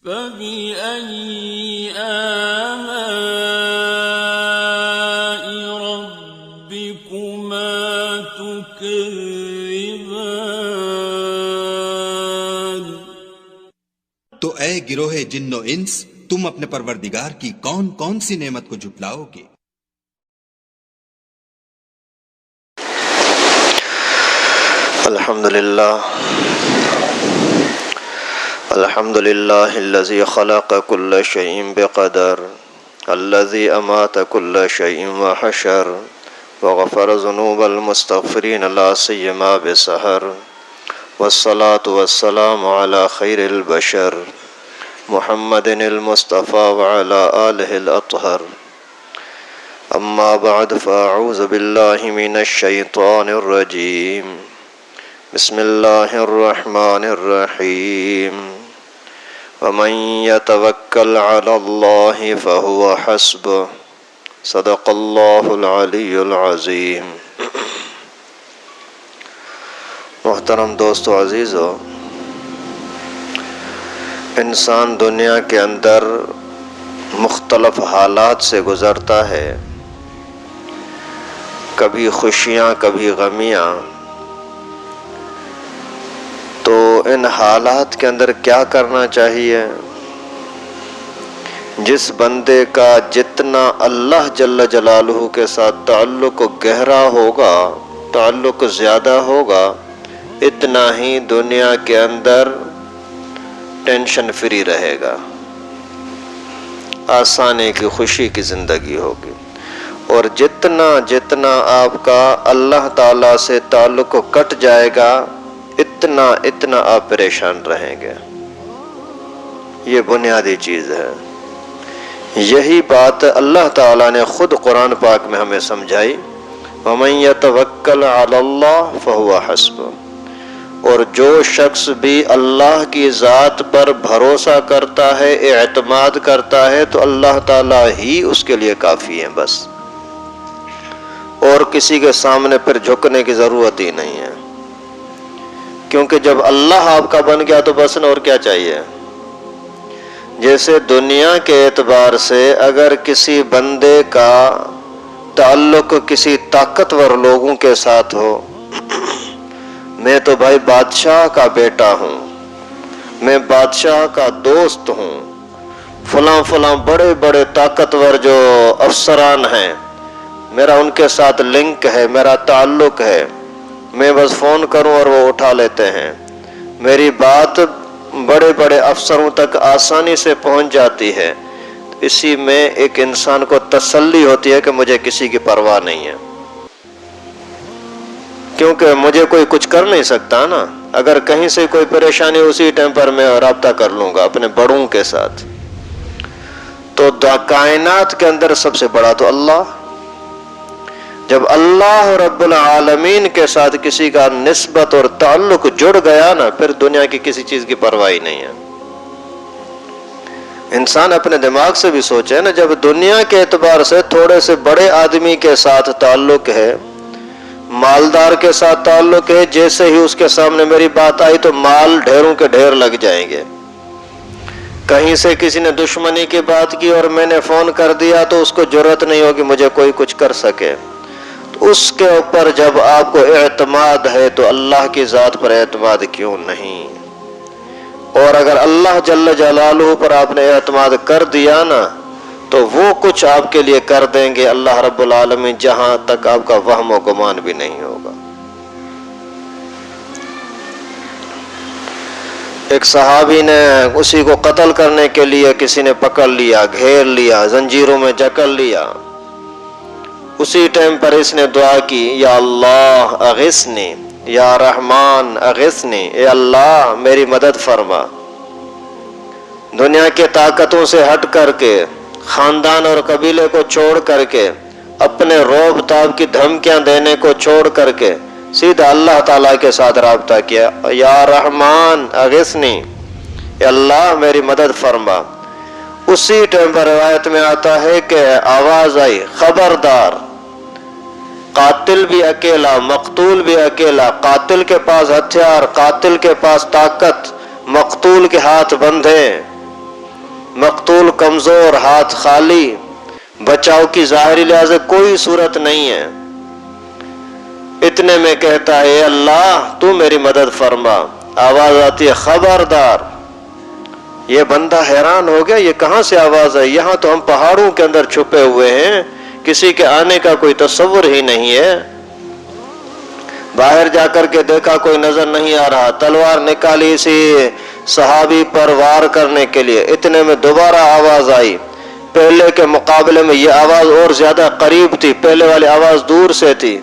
فَبِأَيِّ آلَاءِ رَبِّكُمَا تُكَذِّبَانِ۔ تو اے گروہ جن و انس، تم اپنے پروردگار کی کون کون سی نعمت کو جھٹلاؤ گے؟ الحمد لله الذي خلق كل شيء بقدر، الذي أمات كل شيء وحشر، وغفر ذنوب المستغفرين لا سيما بسحر، والصلاة والسلام على خير البشر محمد المصطفى وعلى آله الأطهر. أما بعد، فأعوذ بالله من الشيطان الرجيم. بسم الله الرحمن الرحيم. ومن يتوكل على الله فهو حسبه، صدق الله العلی العظیم. محترم دوستو عزیزو، انسان دنیا کے اندر مختلف حالات سے گزرتا ہے، کبھی خوشیاں کبھی غمیاں. تو ان حالات کے اندر کیا کرنا چاہیے؟ جس بندے کا جتنا اللہ جل جلالہ کے ساتھ تعلق گہرا ہوگا، تعلق زیادہ ہوگا، اتنا ہی دنیا کے اندر ٹینشن فری رہے گا، آسانی کی خوشی کی زندگی ہوگی. اور جتنا جتنا آپ کا اللہ تعالیٰ سے تعلق کٹ جائے گا، اتنا اتنا آپ پریشان رہیں گے. یہ بنیادی چیز ہے. یہی بات اللہ تعالیٰ نے خود قرآن پاک میں ہمیں سمجھائی. وَمَن يَتَوَكَّلْ عَلَى اللَّهِ فَهُوَ حَسْبُهُ. اور جو شخص بھی اللہ کی ذات پر بھروسہ کرتا ہے، اعتماد کرتا ہے، تو اللہ تعالیٰ ہی اس کے لیے کافی ہے بس، اور کسی کے سامنے پھر جھکنے کی ضرورت ہی نہیں ہے. کیونکہ جب اللہ آپ کا بن گیا تو بس، اور کیا چاہیے. جیسے دنیا کے اعتبار سے اگر کسی بندے کا تعلق کسی طاقتور لوگوں کے ساتھ ہو، میں تو بھائی بادشاہ کا بیٹا ہوں، میں بادشاہ کا دوست ہوں، فلاں فلاں بڑے بڑے طاقتور جو افسران ہیں، میرا ان کے ساتھ لنک ہے، میرا تعلق ہے، میں بس فون کروں اور وہ اٹھا لیتے ہیں، میری بات بڑے بڑے افسروں تک آسانی سے پہنچ جاتی ہے. اسی میں ایک انسان کو تسلی ہوتی ہے کہ مجھے کسی کی پرواہ نہیں ہے، کیونکہ مجھے کوئی کچھ کر نہیں سکتا نا. اگر کہیں سے کوئی پریشانی، اسی ٹائم پر میں رابطہ کر لوں گا اپنے بڑوں کے ساتھ. تو کائنات کے اندر سب سے بڑا تو اللہ. جب اللہ رب العالمین کے ساتھ کسی کا نسبت اور تعلق جڑ گیا نا، پھر دنیا کی کسی چیز کی پرواہ نہیں ہے. انسان اپنے دماغ سے بھی سوچے نا، جب دنیا کے اعتبار سے تھوڑے سے بڑے آدمی کے ساتھ تعلق ہے، مالدار کے ساتھ تعلق ہے، جیسے ہی اس کے سامنے میری بات آئی تو مال ڈھیروں کے ڈھیر لگ جائیں گے. کہیں سے کسی نے دشمنی کی بات کی اور میں نے فون کر دیا تو اس کو جرأت نہیں ہوگی مجھے کوئی کچھ کر سکے. اس کے اوپر جب آپ کو اعتماد ہے تو اللہ کی ذات پر اعتماد کیوں نہیں. اور اگر اللہ جل جلالہ پر آپ نے اعتماد کر دیا نا، تو وہ کچھ آپ کے لیے کر دیں گے اللہ رب العالمین، جہاں تک آپ کا وہم و گمان بھی نہیں ہوگا. ایک صحابی نے اسی کو قتل کرنے کے لیے کسی نے پکڑ لیا، گھیر لیا، زنجیروں میں جکڑ لیا. اسی ٹائم پر اس نے دعا کی، یا اللہ اغثنی، یا رحمان اغثنی، اے اللہ میری مدد فرما. دنیا کے طاقتوں سے ہٹ کر کے، خاندان اور قبیلے کو چھوڑ کر کے، اپنے روب تاب کی دھمکیاں دینے کو چھوڑ کر کے سیدھا اللہ تعالیٰ کے ساتھ رابطہ کیا. یا رحمان اغثنی، اے اللہ میری مدد فرما. اسی ٹائم پر روایت میں آتا ہے کہ آواز آئی، خبردار، قاتل بھی اکیلا، مقتول بھی اکیلا، قاتل کے پاس ہتھیار، قاتل کے پاس طاقت، مقتول کے ہاتھ بندھے. مقتول کمزور، ہاتھ خالی، بچاؤ کی ظاہری لحاظ سے کوئی صورت نہیں ہے. اتنے میں کہتا ہے اے اللہ تو میری مدد فرما. آواز آتی ہے خبردار. یہ بندہ حیران ہو گیا، یہ کہاں سے آواز ہے؟ یہاں تو ہم پہاڑوں کے اندر چھپے ہوئے ہیں، کسی کے آنے کا کوئی تصور ہی نہیں ہے. باہر جا کر کے دیکھا کوئی نظر نہیں آ رہا، تلوار نکالی اسی صحابی پر وار کرنے کے لیے. اتنے میں دوبارہ آواز آئی. پہلے کے مقابلے میں یہ آواز اور زیادہ قریب تھی، پہلے والی آواز دور سے تھی.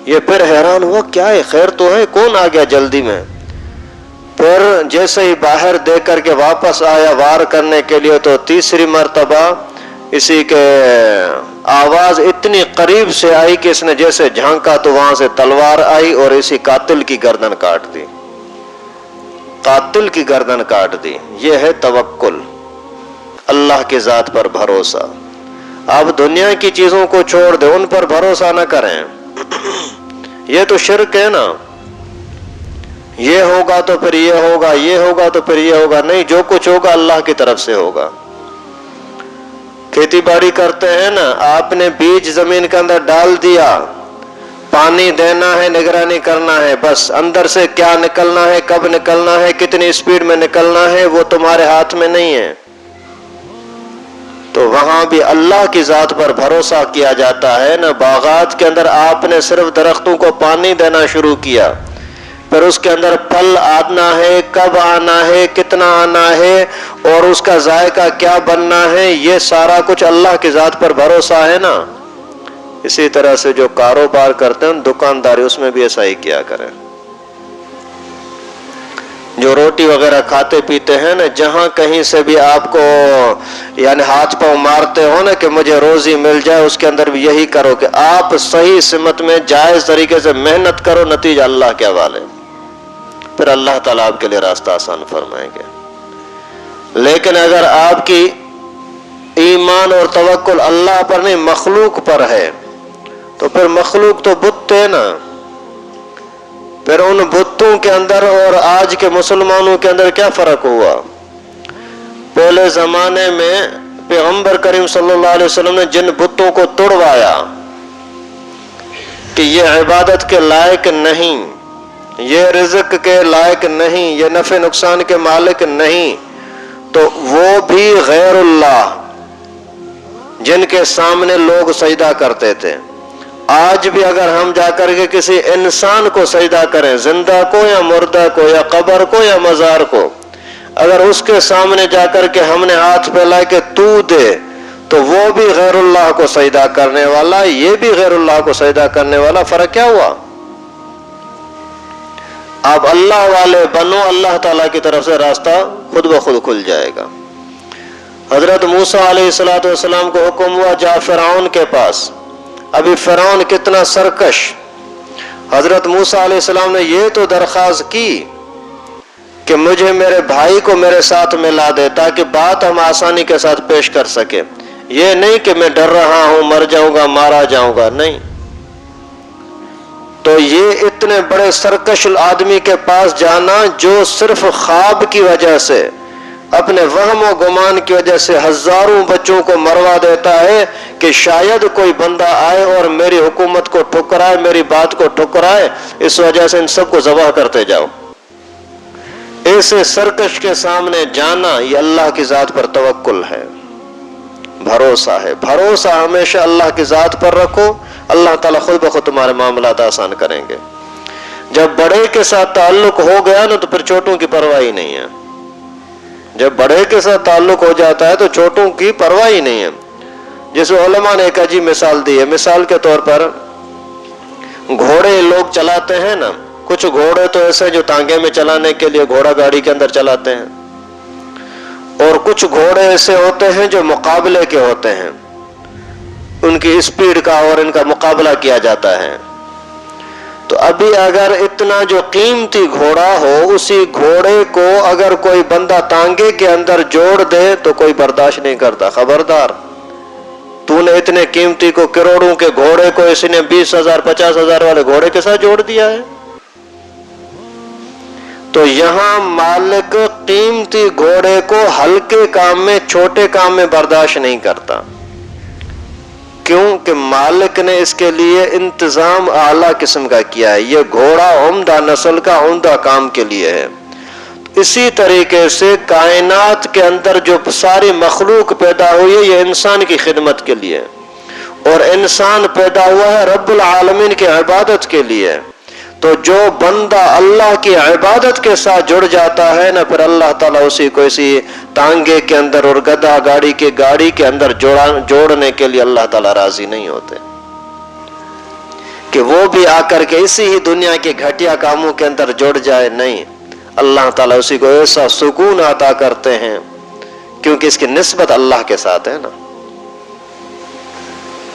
یہ پھر حیران ہوا کیا ہے، خیر تو ہے، کون آ گیا جلدی میں. پھر جیسے ہی باہر دیکھ کر کے واپس آیا وار کرنے کے لیے تو تیسری مرتبہ اسی کے آواز اتنی قریب سے آئی کہ اس نے جیسے جھانکا تو وہاں سے تلوار آئی اور اسی قاتل کی گردن کاٹ دی. قاتل کی گردن کاٹ دی. یہ ہے توکل، اللہ کی ذات پر بھروسہ. آپ دنیا کی چیزوں کو چھوڑ دیں، ان پر بھروسہ نہ کریں. یہ تو شرک ہے نا. یہ ہوگا تو پھر یہ ہوگا، یہ ہوگا تو پھر یہ ہوگا. نہیں، جو کچھ ہوگا اللہ کی طرف سے ہوگا. کھیتی باڑی کرتے ہیں نا، آپ نے بیج زمین کے اندر ڈال دیا، پانی دینا ہے، نگرانی کرنا ہے، بس اندر سے کیا نکلنا ہے، کب نکلنا ہے، کتنی اسپیڈ میں نکلنا ہے، وہ تمہارے ہاتھ میں نہیں ہے. تو وہاں بھی اللہ کی ذات پر بھروسہ کیا جاتا ہے نا. باغات کے اندر آپ نے صرف درختوں کو پانی دینا شروع کیا، پھر اس کے اندر پھل آنا ہے، کب آنا ہے، کتنا آنا ہے، اور اس کا ذائقہ کیا بننا ہے، یہ سارا کچھ اللہ کی ذات پر بھروسہ ہے نا. اسی طرح سے جو کاروبار کرتے ہیں، دکانداری، اس میں بھی ایسا ہی کیا کریں. جو روٹی وغیرہ کھاتے پیتے ہیں نا، جہاں کہیں سے بھی آپ کو یعنی ہاتھ پاؤں مارتے ہو نا کہ مجھے روزی مل جائے، اس کے اندر بھی یہی کرو کہ آپ صحیح سمت میں جائز طریقے سے محنت کرو، نتیجہ اللہ کے حوالے. پھر اللہ تعالیٰ آپ کے لیے راستہ آسان فرمائیں گے. لیکن اگر آپ کی ایمان اور توکل اللہ پر نہیں مخلوق پر ہے تو پھر مخلوق تو بت ہے نا. پھر ان بتوں کے اندر اور آج کے مسلمانوں کے اندر کیا فرق ہوا؟ پہلے زمانے میں پیغمبر کریم صلی اللہ علیہ وسلم نے جن بتوں کو توڑوایا کہ یہ عبادت کے لائق نہیں، یہ رزق کے لائق نہیں، یہ نفع نقصان کے مالک نہیں، تو وہ بھی غیر اللہ جن کے سامنے لوگ سجدہ کرتے تھے. آج بھی اگر ہم جا کر کے کسی انسان کو سجدہ کریں، زندہ کو یا مردہ کو یا قبر کو یا مزار کو، اگر اس کے سامنے جا کر کے ہم نے ہاتھ پھیلائے کہ تو دے، تو وہ بھی غیر اللہ کو سجدہ کرنے والا، یہ بھی غیر اللہ کو سجدہ کرنے والا. فرق کیا ہوا؟ آپ اللہ والے بنو، اللہ تعالیٰ کی طرف سے راستہ خود بخود کھل جائے گا. حضرت موسیٰ علیہ السلام کو حکم ہوا جا فرعون کے پاس. ابھی فرعون کتنا سرکش. حضرت موسیٰ علیہ السلام نے یہ تو درخواست کی کہ مجھے میرے بھائی کو میرے ساتھ ملا دے تاکہ بات ہم آسانی کے ساتھ پیش کر سکے. یہ نہیں کہ میں ڈر رہا ہوں، مر جاؤں گا، مارا جاؤں گا، نہیں. تو یہ اتنے بڑے سرکش آدمی کے پاس جانا جو صرف خواب کی وجہ سے، اپنے وہم و گمان کی وجہ سے ہزاروں بچوں کو مروا دیتا ہے کہ شاید کوئی بندہ آئے اور میری حکومت کو ٹھکرائے، میری بات کو ٹھکرائے، اس وجہ سے ان سب کو ذبح کرتے جاؤ. ایسے سرکش کے سامنے جانا یہ اللہ کی ذات پر توکل ہے، بھروسہ ہے. بھروسہ ہمیشہ اللہ کی ذات پر رکھو، اللہ تعالیٰ خود بخود تمہارے معاملات آسان کریں گے. جب بڑے کے ساتھ تعلق ہو گیا نا تو پھر چھوٹوں کی پرواہ ہی نہیں ہے. جب بڑے کے ساتھ تعلق ہو جاتا ہے تو چھوٹوں کی پرواہ ہی نہیں ہے. جیسے علماء نے ایک عجیب مثال دی ہے. مثال کے طور پر گھوڑے لوگ چلاتے ہیں نا، کچھ گھوڑے تو ایسے جو تانگے میں چلانے کے لیے گھوڑا گاڑی کے اندر چلاتے ہیں، اور کچھ گھوڑے ایسے ہوتے ہیں جو مقابلے کے ہوتے ہیں، ان کی اسپیڈ کا اور ان کا مقابلہ کیا جاتا ہے. تو ابھی اگر اتنا جو قیمتی گھوڑا ہو، اسی گھوڑے کو اگر کوئی بندہ تانگے کے اندر جوڑ دے تو کوئی برداشت نہیں کرتا. خبردار، تو نے اتنے قیمتی کو، کروڑوں کے گھوڑے کو اس نے 20,000 50,000 والے گھوڑے کے ساتھ جوڑ دیا ہے. تو یہاں مالک قیمتی گھوڑے کو ہلکے کام میں، چھوٹے کام میں برداشت نہیں کرتا، کیوں کہ مالک نے اس کے لیے انتظام اعلیٰ قسم کا کیا ہے، یہ گھوڑا عمدہ نسل کا عمدہ کام کے لیے ہے۔ اسی طریقے سے کائنات کے اندر جو ساری مخلوق پیدا ہوئی ہے یہ انسان کی خدمت کے لیے، اور انسان پیدا ہوا ہے رب العالمین کی عبادت کے لیے۔ تو جو بندہ اللہ کی عبادت کے ساتھ جڑ جاتا ہے نا، پھر اللہ تعالیٰ اسی کو اسی تانگے کے اندر اور گدھا گاڑی کے اندر جوڑنے کے لیے اللہ تعالیٰ راضی نہیں ہوتے کہ وہ بھی آ کر کے اسی ہی دنیا کے گھٹیا کاموں کے اندر جڑ جائے، نہیں، اللہ تعالیٰ اسی کو ایسا سکون عطا کرتے ہیں کیونکہ اس کی نسبت اللہ کے ساتھ ہے نا۔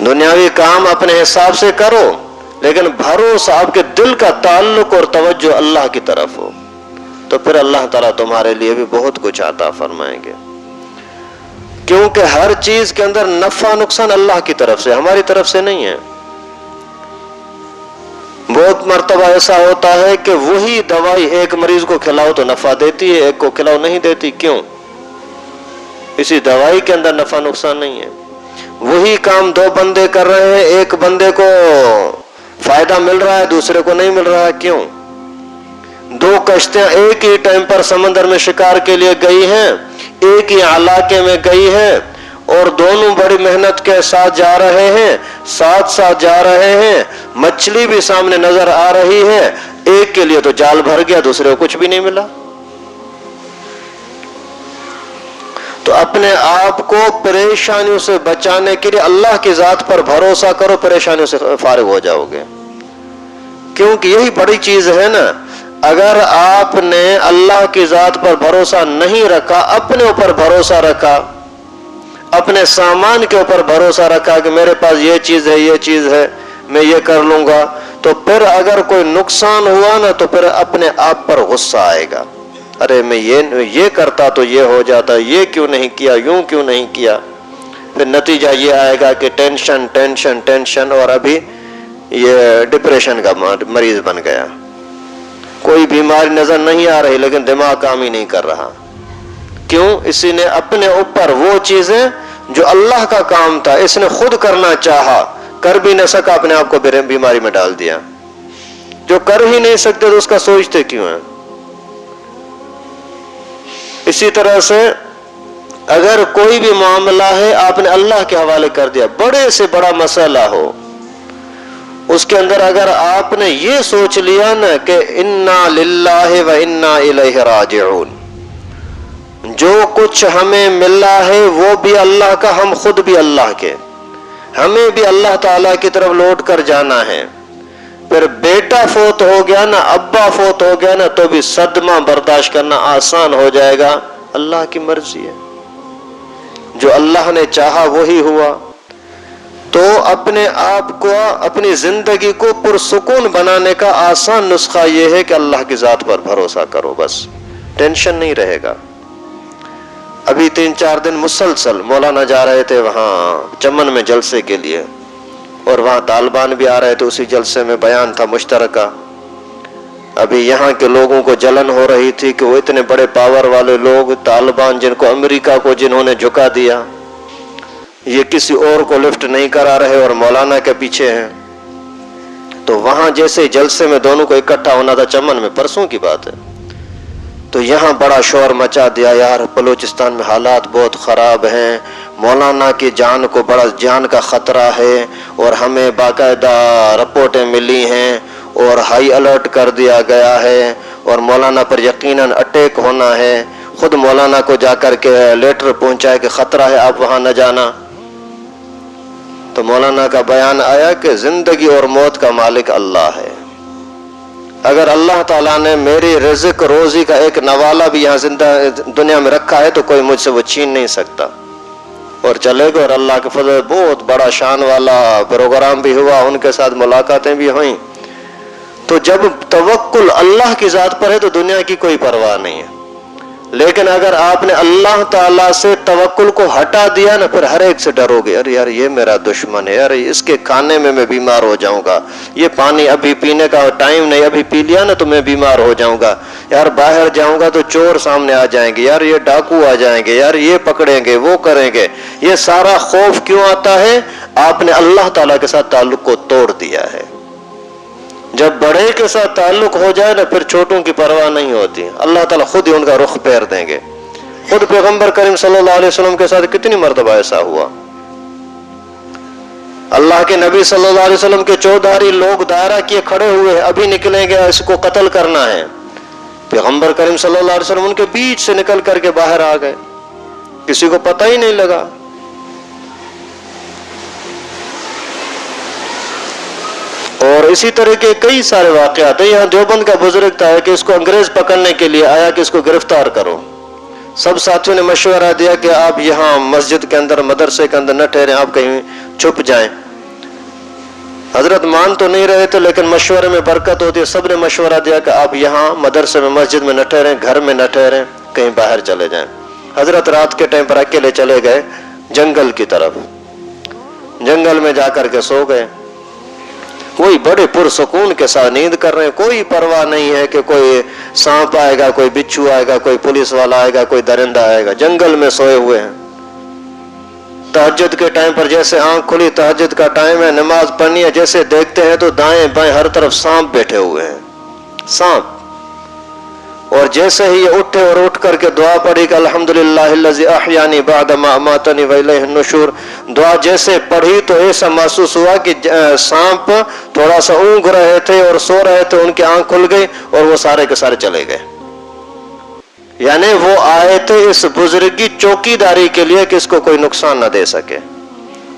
دنیاوی کام اپنے حساب سے کرو، لیکن بھروسہ آپ کے دل کا تعلق اور توجہ اللہ کی طرف ہو، تو پھر اللہ تعالیٰ تمہارے لیے بھی بہت کچھ عطا فرمائیں گے، کیونکہ ہر چیز کے اندر نفع نقصان اللہ کی طرف سے، ہماری طرف سے نہیں ہے۔ بہت مرتبہ ایسا ہوتا ہے کہ وہی دوائی ایک مریض کو کھلاؤ تو نفع دیتی ہے، ایک کو کھلاؤ نہیں دیتی، کیوں؟ اسی دوائی کے اندر نفع نقصان نہیں ہے۔ وہی کام دو بندے کر رہے ہیں، ایک بندے کو فائدہ مل رہا ہے دوسرے کو نہیں مل رہا ہے، کیوں؟ دو کشتیاں ایک ہی ٹائم پر سمندر میں شکار کے لیے گئی ہیں، ایک ہی علاقے میں گئی ہیں، اور دونوں بڑی محنت کے ساتھ جا رہے ہیں، ساتھ جا رہے ہیں، مچھلی بھی سامنے نظر آ رہی ہے، ایک کے لیے تو جال بھر گیا، دوسرے کو کچھ بھی نہیں ملا۔ تو اپنے آپ کو پریشانیوں سے بچانے کے لیے اللہ کی ذات پر بھروسہ کرو، پریشانیوں سے فارغ ہو جاؤ گے، کیونکہ یہی بڑی چیز ہے نا۔ اگر آپ نے اللہ کی ذات پر بھروسہ نہیں رکھا، اپنے اوپر بھروسہ رکھا، اپنے سامان کے اوپر بھروسہ رکھا کہ میرے پاس یہ چیز ہے، یہ چیز ہے، میں یہ کر لوں گا، تو پھر اگر کوئی نقصان ہوا نا تو پھر اپنے آپ پر غصہ آئے گا، ارے میں یہ کرتا تو یہ ہو جاتا، یہ کیوں نہیں کیا، یوں کیوں نہیں کیا۔ پھر نتیجہ یہ آئے گا کہ ٹینشن ٹینشن ٹینشن، اور ابھی یہ ڈپریشن کا مریض بن گیا۔ کوئی بیماری نظر نہیں آ رہی لیکن دماغ کام ہی نہیں کر رہا، کیوں؟ اسی نے اپنے اوپر وہ چیزیں جو اللہ کا کام تھا اس نے خود کرنا چاہا، کر بھی نہ سکا، اپنے آپ کو بیماری میں ڈال دیا۔ جو کر ہی نہیں سکتے تو اس کا سوچتے کیوں ہیں؟ اسی طرح سے اگر کوئی بھی معاملہ ہے آپ نے اللہ کے حوالے کر دیا، بڑے سے بڑا مسئلہ ہو، اس کے اندر اگر آپ نے یہ سوچ لیا نا کہ انا للہ و انا الیہ راجعون، جو کچھ ہمیں ملا ہے وہ بھی اللہ کا، ہم خود بھی اللہ کے، ہمیں بھی اللہ تعالیٰ کی طرف لوٹ کر جانا ہے۔ پھر بیٹا فوت ہو گیا نا، ابا فوت ہو گیا نا، تو بھی صدمہ برداشت کرنا آسان ہو جائے گا، اللہ کی مرضی ہے، جو اللہ نے چاہا وہی ہوا۔ تو اپنے آپ کو، اپنی زندگی کو پرسکون بنانے کا آسان نسخہ یہ ہے کہ اللہ کی ذات پر بھروسہ کرو، بس ٹینشن نہیں رہے گا۔ ابھی 3-4 دن مسلسل مولانا جا رہے تھے وہاں چمن میں جلسے کے لیے، اور وہاں طالبان بھی آ رہے تھے، اسی جلسے میں بیان تھا مشترکہ۔ ابھی یہاں کے لوگوں کو جلن ہو رہی تھی کہ وہ اتنے بڑے پاور والے لوگ طالبان، جن کو امریکہ کو جنہوں نے جھکا دیا، یہ کسی اور کو لفٹ نہیں کرا رہے اور مولانا کے پیچھے ہیں۔ تو وہاں جیسے جلسے میں دونوں کو اکٹھا ہونا تھا، چمن میں، پرسوں کی بات ہے، تو یہاں بڑا شور مچا دیا، یار بلوچستان میں حالات بہت خراب ہیں، مولانا کی جان کو بڑا جان کا خطرہ ہے، اور ہمیں باقاعدہ رپورٹیں ملی ہیں اور ہائی الرٹ کر دیا گیا ہے، اور مولانا پر یقیناً اٹیک ہونا ہے۔ خود مولانا کو جا کر کے لیٹر پہنچا ہے کہ خطرہ ہے، آپ وہاں نہ جانا۔ تو مولانا کا بیان آیا کہ زندگی اور موت کا مالک اللہ ہے، اگر اللہ تعالیٰ نے میری رزق روزی کا ایک نوالہ بھی یہاں زندہ دنیا میں رکھا ہے تو کوئی مجھ سے وہ چھین نہیں سکتا، اور چلے گا۔ اور اللہ کے فضل بہت بڑا شان والا پروگرام بھی ہوا، ان کے ساتھ ملاقاتیں بھی ہوئیں۔ تو جب توکل اللہ کی ذات پر ہے تو دنیا کی کوئی پرواہ نہیں ہے، لیکن اگر آپ نے اللہ تعالیٰ سے توکل کو ہٹا دیا نا، پھر ہر ایک سے ڈرو گے، ارے یار یہ میرا دشمن ہے، یار اس کے کھانے میں بیمار ہو جاؤں گا، یہ پانی ابھی پینے کا ٹائم نہیں، ابھی پی لیا نا تو میں بیمار ہو جاؤں گا، یار باہر جاؤں گا تو چور سامنے آ جائیں گے، یار یہ ڈاکو آ جائیں گے، یار یہ پکڑیں گے، وہ کریں گے. یہ سارا خوف کیوں آتا ہے؟ آپ نے اللہ تعالیٰ کے ساتھ تعلق کو توڑ دیا ہے. جب بڑے کے ساتھ تعلق ہو جائے نا پھر چھوٹوں کی پرواہ نہیں ہوتی. اللہ تعالیٰ خود ہی ان کا رخ پھیر دیں گے. خود پیغمبر کریم صلی اللہ علیہ وسلم کے ساتھ کتنی مرتبہ ایسا ہوا. اللہ کے نبی صلی اللہ علیہ وسلم کے چودھاری لوگ دائرہ کیے کھڑے ہوئے، ابھی نکلیں گے اس کو قتل کرنا ہے. پیغمبر کریم صلی اللہ علیہ وسلم ان کے بیچ سے نکل کر کے باہر آ گئے، کسی کو پتہ ہی نہیں لگا. اور اسی طرح کے کئی سارے واقعات ہیں. یہاں دیوبند کا بزرگ تھا کہ اس کو انگریز پکڑنے کے لیے آیا کہ اس کو گرفتار کرو. سب ساتھیوں نے مشورہ دیا کہ آپ یہاں مسجد کے اندر مدرسے کے اندر نہ ٹھہریں، آپ کہیں چھپ جائیں. حضرت مان تو نہیں رہے تھے لیکن مشورے میں برکت ہوتی ہے. سب نے مشورہ دیا کہ آپ یہاں مدرسے میں مسجد میں نہ ٹھہریں، گھر میں نہ ٹھہریں، کہیں باہر چلے جائیں. حضرت رات کے ٹائم پر اکیلے چلے گئے جنگل کی طرف. جنگل میں جا کر کے سو گئے. کوئی بڑے پرسکون کے ساتھ نیند کر رہے ہیں، کوئی پرواہ نہیں ہے کہ کوئی سانپ آئے گا، کوئی بچھو آئے گا، کوئی پولیس والا آئے گا، کوئی درندہ آئے گا. جنگل میں سوئے ہوئے ہیں. تہجد کے ٹائم پر جیسے آنکھ کھلی، تہجد کا ٹائم ہے، نماز پڑھنی ہے، جیسے دیکھتے ہیں تو دائیں بائیں ہر طرف سانپ بیٹھے ہوئے ہیں، سانپ. اور جیسے ہی یہ اٹھے اور اٹھ کر کے دعا پڑھی کہ الحمدللہ الذی احیانی بعد ما اماتنی والیہ النشور، دعا جیسے پڑھی تو ایسا محسوس ہوا کہ سانپ تھوڑا سا اونگ رہے تھے اور سو رہے تھے، ان کی آنکھ کھل گئی اور وہ سارے کے سارے چلے گئے. یعنی وہ آئے تھے اس بزرگ کی چوکی داری کے لیے کہ اس کو کوئی نقصان نہ دے سکے.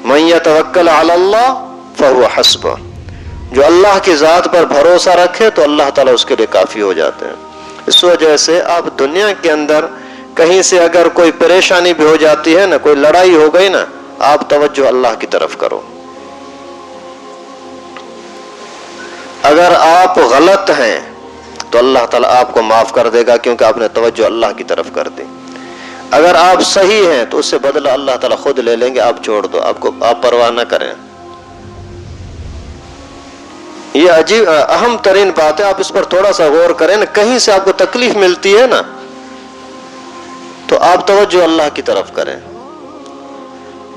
من یتوکل علی اللہ فہو حسبہ، جو اللہ کی ذات پر بھروسہ رکھے تو اللہ تعالیٰ اس کے لیے کافی ہو جاتے ہیں. اس وجہ سے آپ دنیا کے اندر کہیں سے اگر کوئی پریشانی بھی ہو جاتی ہے نا، کوئی لڑائی ہو گئی نا، آپ توجہ اللہ کی طرف کرو. اگر آپ غلط ہیں تو اللہ تعالیٰ آپ کو معاف کر دے گا کیونکہ آپ نے توجہ اللہ کی طرف کر دی. اگر آپ صحیح ہیں تو اس سے بدلہ اللہ تعالیٰ خود لے لیں گے. آپ چھوڑ دو، آپ پرواہ نہ کریں. یہ عجیب اہم ترین بات ہے، آپ اس پر تھوڑا سا غور کریں نا. کہیں سے آپ کو تکلیف ملتی ہے نا تو آپ توجہ اللہ کی طرف کریں.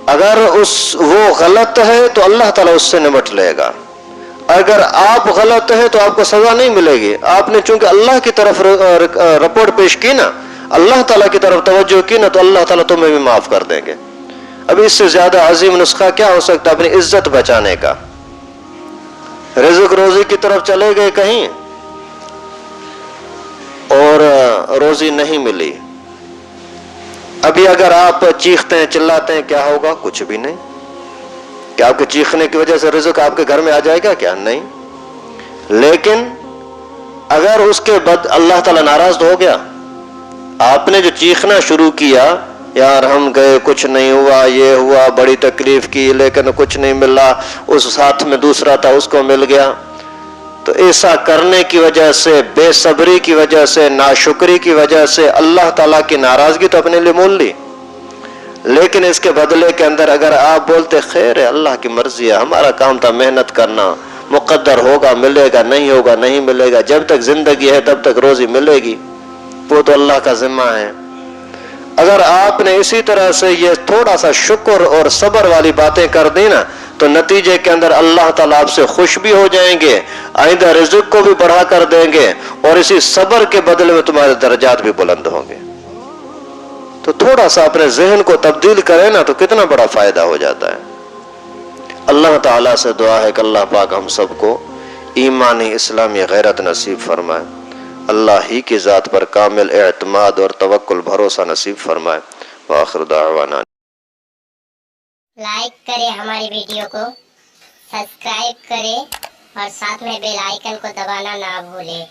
اگر وہ غلط ہے تو اللہ تعالیٰ اس سے نمٹ لے گا. اگر آپ غلط ہیں تو آپ کو سزا نہیں ملے گی. آپ نے چونکہ اللہ کی طرف رپورٹ پیش کی نا، اللہ تعالیٰ کی طرف توجہ کی نا، تو اللہ تعالیٰ تمہیں بھی معاف کر دیں گے. اب اس سے زیادہ عظیم نسخہ کیا ہو سکتا ہے اپنی عزت بچانے کا؟ رزق روزی کی طرف چلے گئے کہیں اور روزی نہیں ملی. ابھی اگر آپ چیختے ہیں چلاتے ہیں کیا ہوگا؟ کچھ بھی نہیں. کیا آپ کے چیخنے کی وجہ سے رزق آپ کے گھر میں آ جائے گا؟ کیا نہیں. لیکن اگر اس کے بعد اللہ تعالیٰ ناراض ہو گیا، آپ نے جو چیخنا شروع کیا، یار ہم گئے کچھ نہیں ہوا، یہ ہوا، بڑی تکلیف کی لیکن کچھ نہیں ملا، اس ساتھ میں دوسرا تھا اس کو مل گیا، تو ایسا کرنے کی وجہ سے، بے صبری کی وجہ سے، ناشکری کی وجہ سے اللہ تعالیٰ کی ناراضگی تو اپنے لیے مول لی. لیکن اس کے بدلے کے اندر اگر آپ بولتے خیر ہے، اللہ کی مرضی ہے، ہمارا کام تھا محنت کرنا، مقدر ہوگا ملے گا، نہیں ہوگا نہیں ملے گا، جب تک زندگی ہے تب تک روزی ملے گی، وہ تو اللہ کا ذمہ ہے. اگر آپ نے اسی طرح سے یہ تھوڑا سا شکر اور صبر والی باتیں کر دی نا تو نتیجے کے اندر اللہ تعالیٰ آپ سے خوش بھی ہو جائیں گے، آئندہ رزق کو بھی بڑھا کر دیں گے، اور اسی صبر کے بدلے میں تمہارے درجات بھی بلند ہوں گے. تو تھوڑا سا اپنے ذہن کو تبدیل کریں نا تو کتنا بڑا فائدہ ہو جاتا ہے. اللہ تعالیٰ سے دعا ہے کہ اللہ پاک ہم سب کو ایمانی اسلامی غیرت نصیب فرمائے، اللہ ہی کی ذات پر کامل اعتماد اور توکل بھروسہ نصیب فرمائے. وآخر دعوانا. لائک کریں ہماری ویڈیو کو، سبسکرائب کریں اور ساتھ میں بیل آئیکن کو دبانا نہ بھولیں.